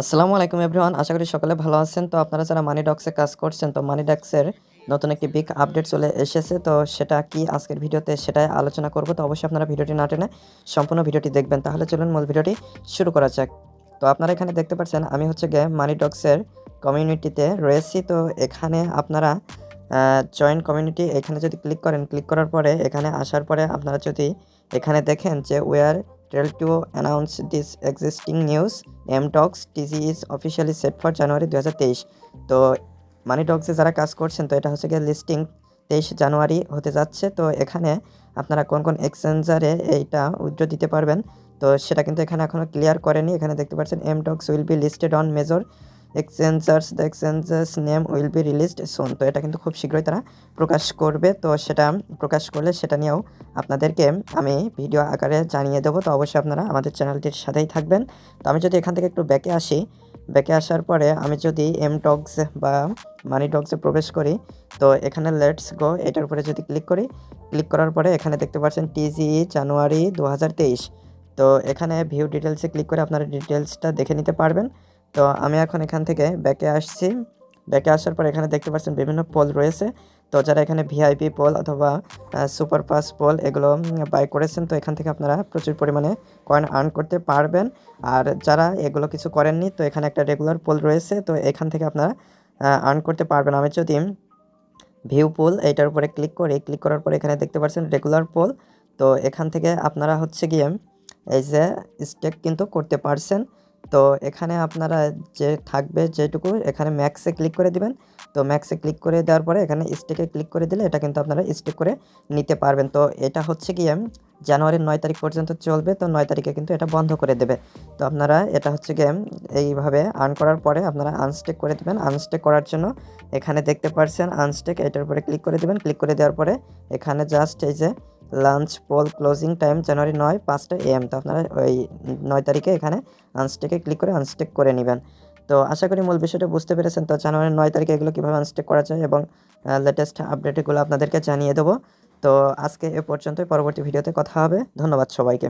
আসসালামু আলাইকুম এভরিওয়ান, আশা করি সকলে ভালো আছেন। তো আপনারা যারা মানি ডক্সে কাজ করছেন, তো মানি ডক্সের নতুন একটি বিগ আপডেট চলে এসেছে। তো সেটা কি আজকের ভিডিওতে সেটাই আলোচনা করব। তো অবশ্যই আপনারা ভিডিওটি না টেনে সম্পূর্ণ ভিডিওটি দেখবেন। তাহলে চলুন মূল ভিডিওটি শুরু করা যাক। তো আপনারা এখানে দেখতে পাচ্ছেন আমি হচ্ছে গিয়ে মানি ডক্সের কমিউনিটিতে রয়েছি। তো এখানে আপনারা জয়েন কমিউনিটি এখানে যদি ক্লিক করেন, ক্লিক করার পরে এখানে আসার পরে আপনারা যদি এখানে দেখেন যে we're thrilled to announce this existing news MTOX TG is officially set for January 2023। তো মানি ডগসে যারা কাজ করছেন, তো এটা হচ্ছে গিয়ে লিস্টিং 23 জানুয়ারি হতে যাচ্ছে। তো এখানে আপনারা কোন কোন এক্সচেঞ্জারে এইটা উইথড্র দিতে পারবেন, তো সেটা কিন্তু এখানে এখনও ক্লিয়ার করেনি। এখানে দেখতে পাচ্ছেন MTOX will be listed on major exchangers, the exchangers name will be released soon. তো এটা কিন্তু খুব শীঘ্রই তারা প্রকাশ করবে। তো সেটা প্রকাশ করলে সেটা নিয়েও আপনাদেরকে আমি ভিডিও আকারে জানিয়ে দেবো। তো অবশ্যই আপনারা আমাদের চ্যানেলটির সাথেই থাকবেন। তো আমি যদি এখান থেকে একটু ব্যাকে আসি, ব্যাকে আসার পরে আমি যদি এমটক্স বা মানি ডগসে প্রবেশ করি, তো এখানে লেটস গো এটার উপরে যদি ক্লিক করি, ক্লিক করার পরে এখানে দেখতে পাচ্ছেন টিজি জানুয়ারি 2023। তো এখানে ভিউ ডিটেলসে ক্লিক করে আপনারা ডিটেলসটা দেখে নিতে পারবেন। তো আমি এখন এখান থেকে ব্যাকে আসছি। ব্যাকে আসার পর এখানে দেখতে পাচ্ছেন বিভিন্ন পোল রয়েছে। তো যারা এখানে ভিআইপি পোল অথবা সুপার পাস পোল এগুলো বাই করেছেন, তো এখান থেকে আপনারা প্রচুর পরিমাণে কয়েন আর্ন করতে পারবেন। আর যারা এগুলো কিছু করেননি, তো এখানে একটা রেগুলার পোল রয়েছে, তো এখান থেকে আপনারা আর্ন করতে পারবেন। আমি যদি ভিউ পোল এইটার উপরে ক্লিক করি, ক্লিক করার পরে এখানে দেখতে পাচ্ছেন রেগুলার পোল। তো এখান থেকে আপনারা হচ্ছে গিয়ে এই যে স্টেক কিন্তু করতে পারছেন। তো এখানে আপনারা যে থাকবে যেটুকু, এখানে ম্যাক্সে ক্লিক করে দিবেন। তো ম্যাক্সে ক্লিক করে দেওয়ার পরে এখানে স্টেকে ক্লিক করে দিলে এটা কিন্তু আপনারা স্টেক করে নিতে পারবেন। তো এটা হচ্ছে গিয়ে জানুয়ারির 9 তারিখ পর্যন্ত চলবে। তো 9 তারিখে কিন্তু এটা বন্ধ করে দেবে। তো আপনারা এটা হচ্ছে গিয়ে এইভাবে আর্ন করার পরে আপনারা আনস্টেক করে দেবেন। আনস্টেক করার জন্য এখানে দেখতে পাচ্ছেন আনস্টেক, এটার উপরে ক্লিক করে দেবেন। ক্লিক করে দেওয়ার পরে এখানে জাস্ট এই যে লাঞ্চ পোল ক্লোজিং টাইম জানুয়ারি 9 5টা AM। তো আপনারা ওই 9 তারিখে এখানে আনস্টেকে ক্লিক করে আনস্টেক করে নেবেন। তো আশা করি মূল বিষয়টা বুঝতে পেরেছেন। তো জানুয়ারির 9 তারিখে এগুলো কীভাবে আনস্টেক করা যায় এবং লেটেস্ট আপডেট এগুলো আপনাদেরকে জানিয়ে দেবো। তো আজকে এ পর্যন্তই, পরবর্তী ভিডিওতে কথা হবে। ধন্যবাদ সবাইকে।